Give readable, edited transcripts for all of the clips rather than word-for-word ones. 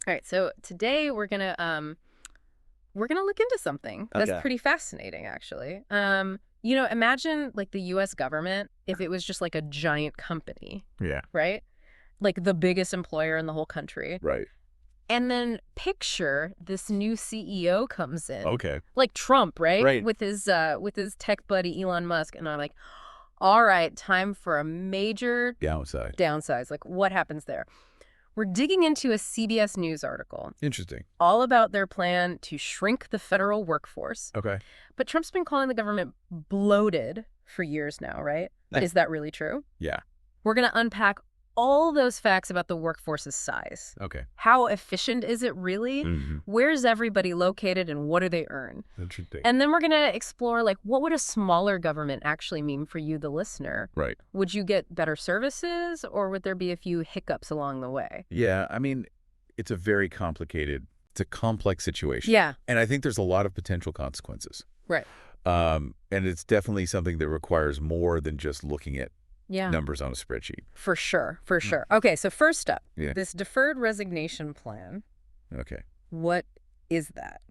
All right, so today we're gonna look into something that's Okay. pretty fascinating, actually. Imagine like the U.S. government if it was just like a giant company, Yeah. right? Like the biggest employer in the whole country. Right. And then picture this new CEO comes in, Okay. like Trump, right? Right. With his tech buddy Elon Musk, and I'm like, all right, time for a major Downside. downsize. Like, what happens there? We're digging into a CBS News article Interesting. all about their plan to shrink the federal workforce. Okay. But Trump's been calling the government bloated for years now, right? Eh. Is that really true? Yeah. We're going to unpack all those facts about the workforce's size. Okay. How efficient is it really? Mm-hmm. Where's everybody located and what do they earn? Interesting. And then we're going to explore, like, what would a smaller government actually mean for you, the listener? Right. Would you get better services or would there be a few hiccups along the way? Yeah. I mean, it's a very complicated, it's a complex situation. Yeah. And I think there's a lot of potential consequences. Right. And it's definitely something that requires more than just looking at Yeah. numbers on a spreadsheet. For sure. For sure. Okay, so first up, Yeah. this deferred resignation plan. Okay. What is that?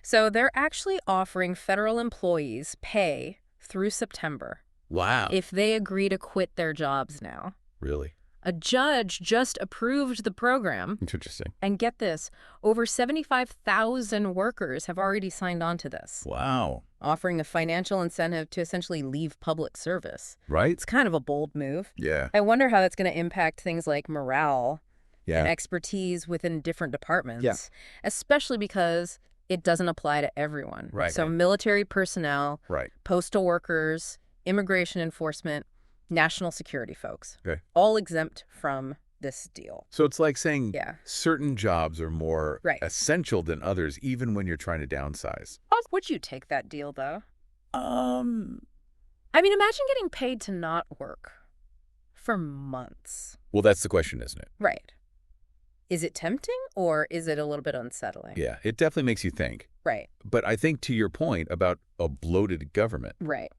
So they're actually offering federal employees pay through September Wow. if they agree to quit their jobs now. Really? A judge just approved the program. Interesting. And get this, over 75,000 workers have already signed on to this, Wow. offering a financial incentive to essentially leave public service. Right? It's kind of a bold move. Yeah. I wonder how that's going to impact things like morale and Yeah. expertise within different departments, Yeah. especially because it doesn't apply to everyone. Right. So military personnel, Right. postal workers, immigration enforcement, national security folks, Okay. all exempt from this deal. So it's like saying Yeah. certain jobs are more Right. essential than others, even when you're trying to downsize. Would you take that deal, though? Um, I mean, imagine getting paid to not work for months. well, that's the question, isn't it? Right. Is it tempting or is it a little bit unsettling? Yeah, it definitely makes you think. Right. But I think to your point about a bloated government, Right.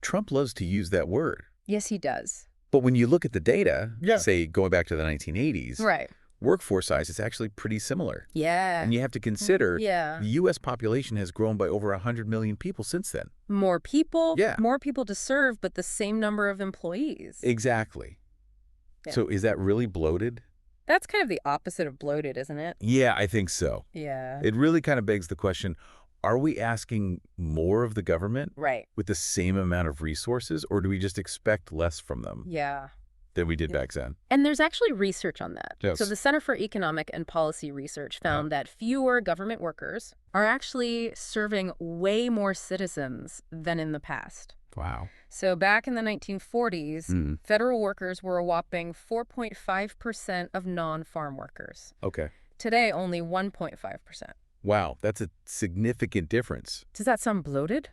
Trump loves to use that word. Yes, he does. But when you look at the data, Yeah. say going back to the 1980s, Right. workforce size is actually pretty similar. Yeah. And you have to consider Yeah. the U.S. population has grown by over 100 million people since then. More people, Yeah. more people to serve, but the same number of employees. Exactly. Yeah. So is that really bloated? That's kind of the opposite of bloated, isn't it? Yeah, I think so. Yeah. It really kind of begs the question, are we asking more of the government Right. with the same amount of resources, or do we just expect less from them Yeah. than we did Yeah. back then? And there's actually research on that. Yes. So the Center for Economic and Policy Research found that fewer government workers are actually serving way more citizens than in the past. Wow. So back in the 1940s, Mm. federal workers were a whopping 4.5% of non-farm workers. Okay. Today, only 1.5%. Wow, that's a significant difference. Does that sound bloated?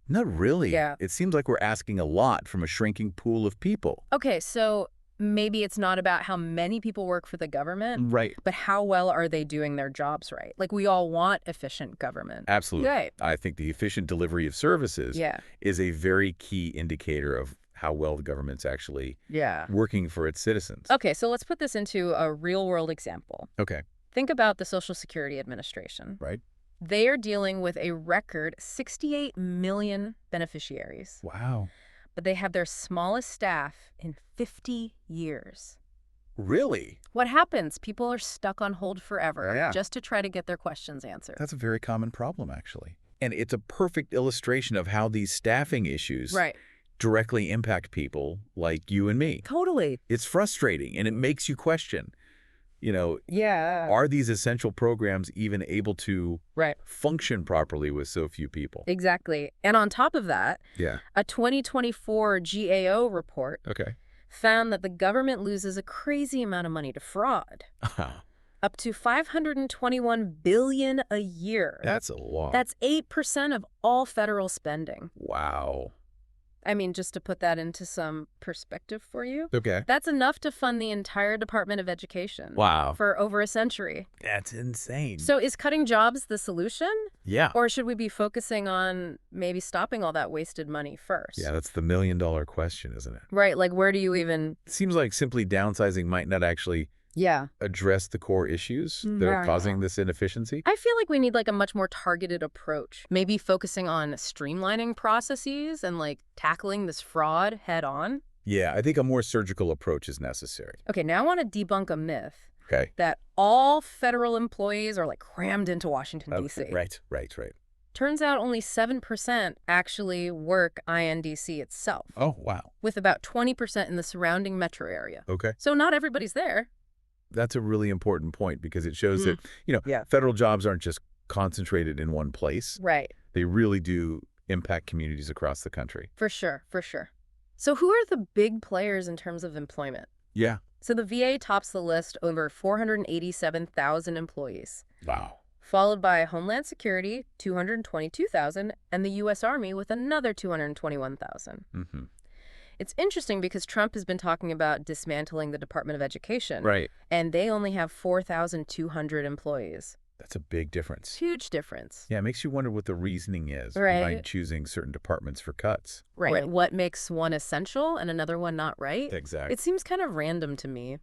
Not really. Yeah. It seems like we're asking a lot from a shrinking pool of people. Okay, so maybe it's not about how many people work for the government, Right. but how well are they doing their jobs right? Like, we all want efficient government. Absolutely. Right. I think the efficient delivery of services Yeah. is a very key indicator of how well the government's actually Yeah. working for its citizens. Okay, so let's put this into a real-world example. Okay. Think about the Social Security Administration. Right. They are dealing with a record 68 million beneficiaries, Wow. but they have their smallest staff in 50 years. Really? What happens? People are stuck on hold forever Yeah. just to try to get their questions answered. That's a very common problem, actually. And it's a perfect illustration of how these staffing issues Right. directly impact people like you and me. Totally. It's frustrating, and it makes you question, Yeah. are these essential programs even able to Right. function properly with so few people? Exactly. And on top of that, Yeah. a 2024 GAO report Okay. found that the government loses a crazy amount of money to fraud, up to $521 billion a year. That's a lot. That's 8% of all federal spending. Wow. I mean, just to put that into some perspective for you, Okay. that's enough to fund the entire Department of Education Wow. for over a century. That's insane. So is cutting jobs the solution? Yeah. Or should we be focusing on maybe stopping all that wasted money first? Yeah, that's the million-dollar question, isn't it? Right, like where do you even... It seems like simply downsizing might not actually Yeah. address the core issues that are causing this inefficiency? I feel like we need like a much more targeted approach, maybe focusing on streamlining processes and like tackling this fraud head on. Yeah, I think a more surgical approach is necessary. Okay, now I want to debunk a myth Okay. that all federal employees are like crammed into Washington, D.C. Right. Turns out only 7% actually work in D.C. itself, Oh, wow. with about 20% in the surrounding metro area. Okay. So not everybody's there. That's a really important point because it shows that, Yeah. federal jobs aren't just concentrated in one place. Right. They really do impact communities across the country. For sure. So who are the big players in terms of employment? Yeah. So the VA tops the list, over 487,000 employees, Wow. followed by Homeland Security, 222,000, and the U.S. Army with another 221,000. Mm-hmm. It's interesting because Trump has been talking about dismantling the Department of Education. Right. And they only have 4,200 employees. That's a big difference. Huge difference. Yeah, it makes you wonder what the reasoning is Right. behind choosing certain departments for cuts. Right. What makes one essential and another one not right? Exactly. It seems kind of random to me.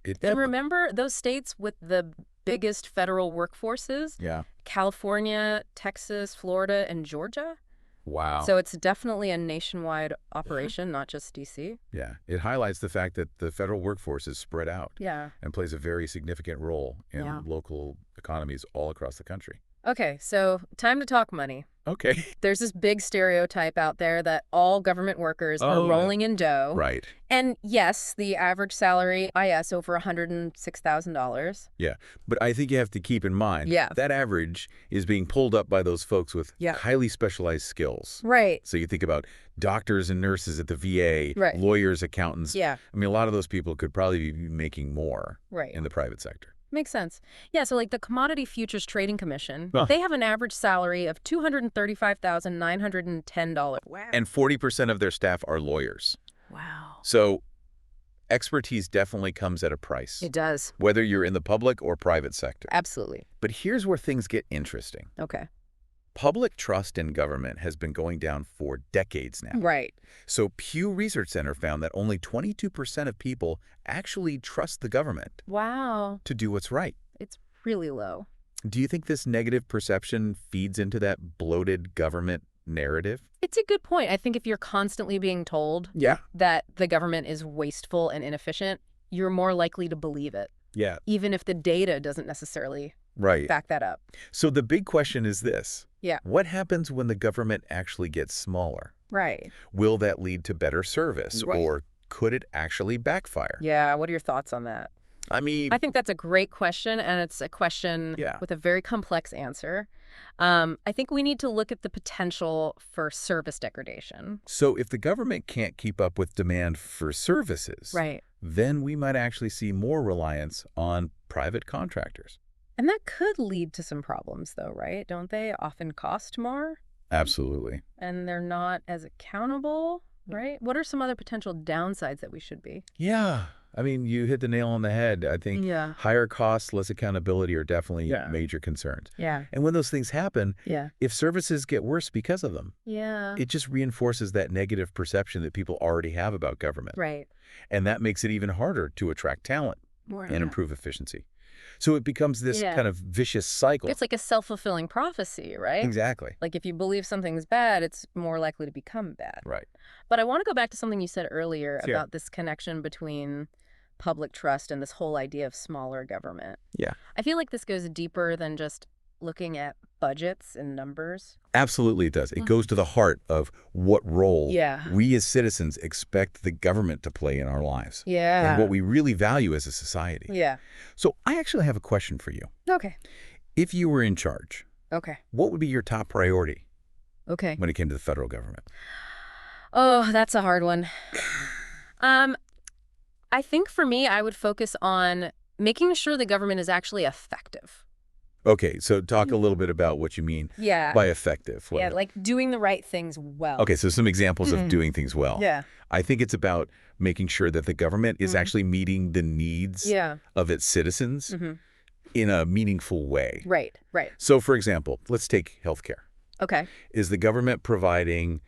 It And remember those states with the biggest federal workforces? Yeah. California, Texas, Florida, and Georgia? Wow. So it's definitely a nationwide operation, not just D.C. Yeah. It highlights the fact that the federal workforce is spread out Yeah. and plays a very significant role in local economies all across the country. Okay, so time to talk money. Okay. There's this big stereotype out there that all government workers are rolling in dough. Right. And yes, the average salary is over $106,000. Yeah. But I think you have to keep in mind Yeah. that average is being pulled up by those folks with Yeah. highly specialized skills. Right. So you think about doctors and nurses at the VA, Right. lawyers, accountants. Yeah. I mean, a lot of those people could probably be making more Right. in the private sector. Makes sense. Yeah, so like the Commodity Futures Trading Commission, Huh. they have an average salary of $235,910. Wow. And 40% of their staff are lawyers. Wow. So expertise definitely comes at a price, It does. whether you're in the public or private sector. Absolutely. But here's where things get interesting. Okay. Public trust in government has been going down for decades now. Right. So Pew Research Center found that only 22% of people actually trust the government Wow. to do what's right. It's really low. Do you think this negative perception feeds into that bloated government narrative? It's a good point. I think if you're constantly being told Yeah. that the government is wasteful and inefficient, you're more likely to believe it, Yeah. even if the data doesn't necessarily Right. back that up. So the big question is this. Yeah. What happens when the government actually gets smaller? Right. Will that lead to better service, Right. or could it actually backfire? Yeah. What are your thoughts on that? I mean, I think that's a great question, and it's a question Yeah. with a very complex answer. I think we need to look at the potential for service degradation. so if the government can't keep up with demand for services, Right. then we might actually see more reliance on private contractors. And that could lead to some problems, though, right? Don't they often cost more? Absolutely. And they're not as accountable, right? What are some other potential downsides that we should be? Yeah. I mean, you hit the nail on the head. I think Yeah. higher costs, less accountability are definitely Yeah. major concerns. Yeah. And when those things happen, Yeah. if services get worse because of them, Yeah. it just reinforces that negative perception that people already have about government. Right. And that makes it even harder to attract talent and improve efficiency. So it becomes this Yeah. kind of vicious cycle. It's like a self-fulfilling prophecy, right? Exactly. Like if you believe something's bad, it's more likely to become bad. Right. But I want to go back to something you said earlier Sure. about this connection between public trust and this whole idea of smaller government. Yeah. I feel like this goes deeper than just looking at budgets and numbers. Absolutely it does. It goes to the heart of what role Yeah. we as citizens expect the government to play in our lives. Yeah. And what we really value as a society. Yeah. So I actually have a question for you. Okay. If you were in charge, Okay. what would be your top priority Okay. when it came to the federal government? Oh, that's a hard one. I think for me, I would focus on making sure the government is actually effective. Okay, so talk a little bit about what you mean Yeah. by effective. Yeah, like doing the right things well. Okay, so some examples of doing things well. Yeah. I think it's about making sure that the government is actually meeting the needs Yeah. of its citizens in a meaningful way. Right. Right. So, for example, let's take healthcare. Okay. Is the government providing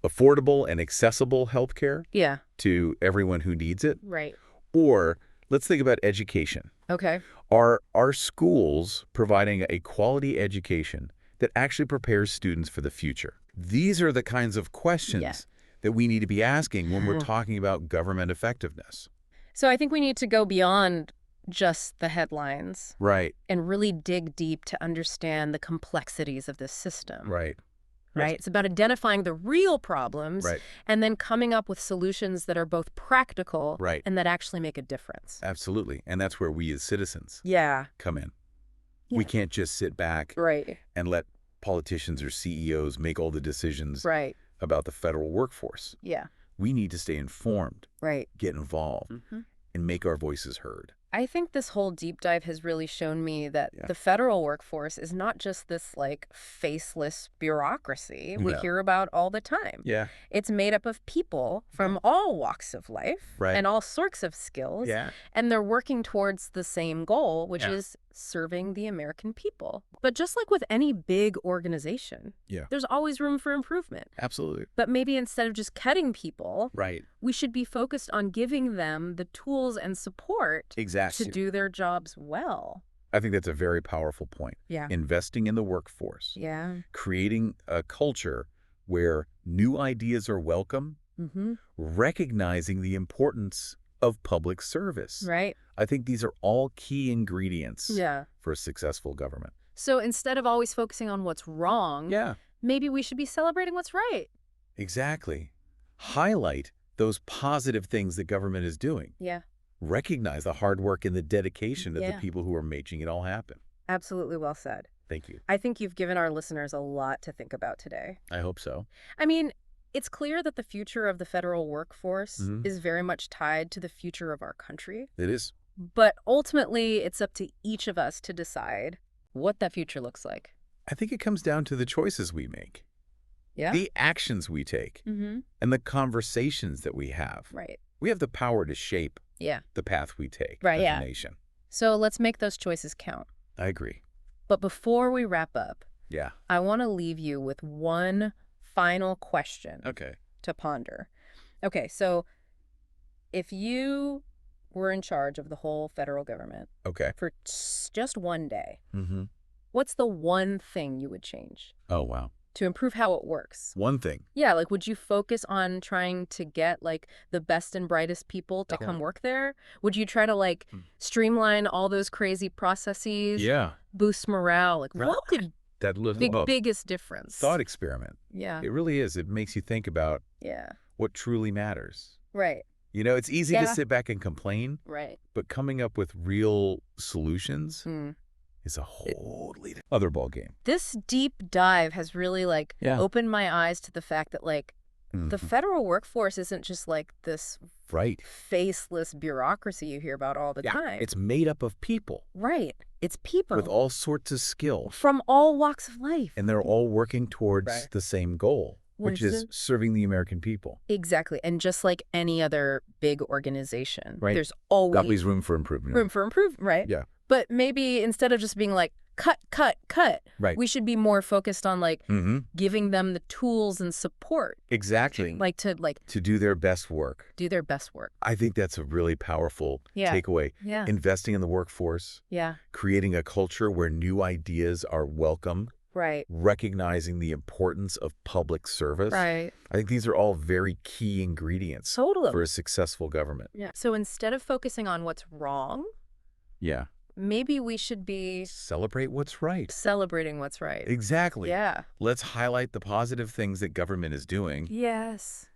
affordable and accessible healthcare Yeah. to everyone who needs it? Right. Or Let's think about education. Okay. Are our schools providing a quality education that actually prepares students for the future? These are the kinds of questions that we need to be asking when we're talking about government effectiveness. So I think we need to go beyond just the headlines. Right. And really dig deep to understand the complexities of this system. Right. Right? It's about identifying the real problems Right. and then coming up with solutions that are both practical and that actually make a difference. Absolutely. And that's where we as citizens come in. We can't just sit back and let politicians or CEOs make all the decisions about the federal workforce. We need to stay informed, get involved, and make our voices heard. I think this whole deep dive has really shown me that the federal workforce is not just this, like, faceless bureaucracy we hear about all the time. It's made up of people from all walks of life and all sorts of skills, and they're working towards the same goal, which is serving the American people. But just like with any big organization, there's always room for improvement. Absolutely. But maybe instead of just cutting people, we should be focused on giving them the tools and support to do their jobs well. I think that's a very powerful point. Investing in the workforce. Creating a culture where new ideas are welcome. Recognizing the importance of public service. I think these are all key ingredients for a successful government. So instead of always focusing on what's wrong, maybe we should be celebrating what's right. Exactly. Highlight those positive things that government is doing. Recognize the hard work and the dedication of the people who are making it all happen. Absolutely well said. Thank you. I think you've given our listeners a lot to think about today. I hope so. I mean, it's clear that the future of the federal workforce is very much tied to the future of our country. It is. But ultimately, it's up to each of us to decide what that future looks like. I think it comes down to the choices we make. The actions we take. And the conversations that we have. We have the power to shape the path we take as a nation. So let's make those choices count. I agree. But before we wrap up, I want to leave you with one final question to ponder. Okay, so if you were in charge of the whole federal government for just one day, what's the one thing you would change? Oh, wow. To improve how it works? One thing. Yeah, like would you focus on trying to get like the best and brightest people to come work there? Would you try to like streamline all those crazy processes? Boost morale? Like what could biggest difference? Thought experiment. It really is. It makes you think about what truly matters. You know, it's easy to sit back and complain. But coming up with real solutions is a wholly other ball game. This deep dive has really like opened my eyes to the fact that like the federal workforce isn't just like this faceless bureaucracy you hear about all the time. It's made up of people. It's people. With all sorts of skill. From all walks of life. And they're all working towards the same goal, which is serving the American people. Exactly. And just like any other big organization, there's always room for improvement. Room for improvement, But maybe instead of just being like, cut, we should be more focused on like giving them the tools and support. Exactly. To do their best work. Do their best work. I think that's a really powerful takeaway. Investing in the workforce. Creating a culture where new ideas are welcome. Recognizing the importance of public service. I think these are all very key ingredients for a successful government. So instead of focusing on what's wrong, maybe we should be celebrate what's right. Celebrating what's right. Exactly. Let's highlight the positive things that government is doing.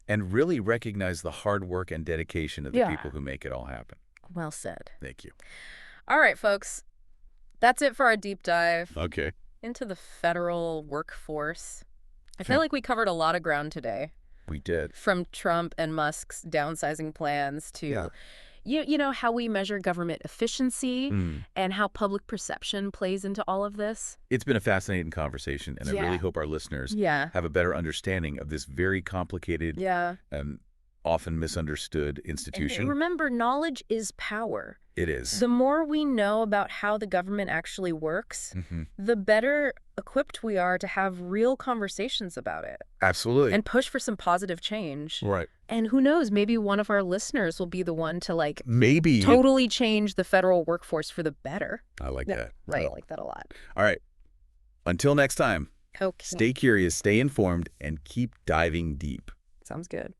And really recognize the hard work and dedication of the people who make it all happen. Well said. Thank you. All right, folks. That's it for our deep dive. Into the federal workforce. I feel like we covered a lot of ground today. We did. From Trump and Musk's downsizing plans to you know, how we measure government efficiency and how public perception plays into all of this. It's been a fascinating conversation, and I really hope our listeners have a better understanding of this very complicated and often misunderstood institution. And remember, knowledge is power. It is. The more we know about how the government actually works, the better equipped we are to have real conversations about it. Absolutely. And push for some positive change. Right. And who knows, maybe one of our listeners will be the one to maybe totally change the federal workforce for the better. I like that. Right. I like that a lot. All right. Until next time. Okay. Stay curious, stay informed, and keep diving deep. Sounds good.